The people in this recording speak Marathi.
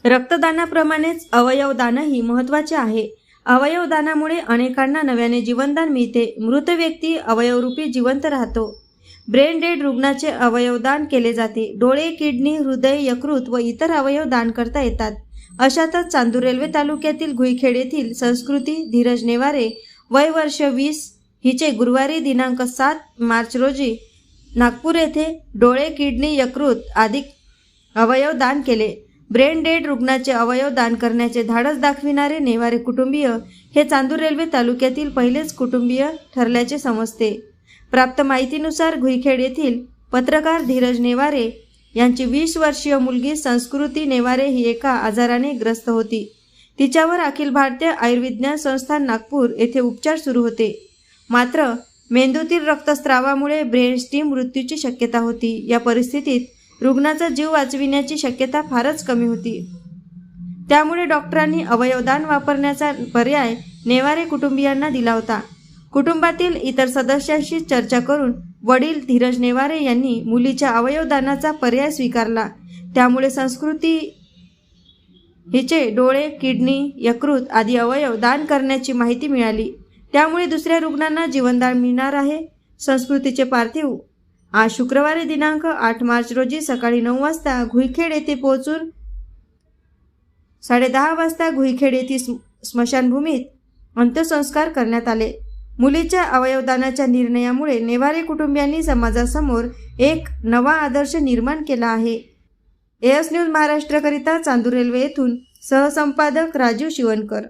रक्तदानाप्रमाणेच अवयवदानही महत्त्वाचे आहे. अवयवदानामुळे अनेकांना नव्याने जीवनदान मिळते. मृत व्यक्ती अवयवरूपी जिवंत राहतो. ब्रेन डेड रुग्णाचे अवयवदान केले जाते. डोळे, किडनी, हृदय, यकृत व इतर अवयव दान करता येतात. अशातच चांदूर रेल्वे तालुक्यातील घुईखेड येथील संस्कृती धीरज नेवारे वय वर्ष 20 हिचे गुरुवारी दिनांक 7 मार्च रोजी नागपूर येथे डोळे, किडनी, यकृत आदी अवयव दान केले. ब्रेन डेड रुग्णाचे अवयव दान करण्याचे धाडस दाखविणारे नेवारे कुटुंबीय हे चांदूर रेल्वे तालुक्यातील पहिलेच कुटुंबीय ठरल्याचे समजते. प्राप्त माहितीनुसार घुईखेड येथील पत्रकार धीरज नेवारे यांची 20 वर्षीय मुलगी संस्कृती नेवारे ही एका आजाराने ग्रस्त होती. तिच्यावर अखिल भारतीय आयुर्विज्ञान संस्थान नागपूर येथे उपचार सुरू होते. मात्र मेंदूतील रक्तस्रावामुळे ब्रेन स्टीम मृत्यूची शक्यता होती. या परिस्थितीत रुग्णाचा जीव वाचविण्याची शक्यता फारच कमी होती. त्यामुळे डॉक्टरांनी अवयवदान वापरण्याचा पर्याय नेवारे कुटुंबियांना दिला होता. कुटुंबातील इतर सदस्यांशी चर्चा करून वडील धीरज नेवारे यांनी मुलीच्या अवयवदानाचा पर्याय स्वीकारला. त्यामुळे संस्कृती हिचे डोळे, किडनी, यकृत आदी अवयव दान करण्याची माहिती मिळाली. त्यामुळे दुसऱ्या रुग्णांना जीवनदान मिळणार आहे. संस्कृतीचे पार्थिव आज शुक्रवारी दिनांक 8 मार्च रोजी सकाळी 9 वाजता घुईखेड येथे पोहोचून 10:30 वाजता घुईखेड येथील स्मशानभूमीत अंत्यसंस्कार करण्यात आले. मुलीच्या अवयवदानाच्या निर्णयामुळे नेवारे कुटुंबियांनी समाजासमोर एक नवा आदर्श निर्माण केला आहे. एएस न्यूज महाराष्ट्रकरिता चांदूर रेल्वे येथून सहसंपादक राजू शिवणकर.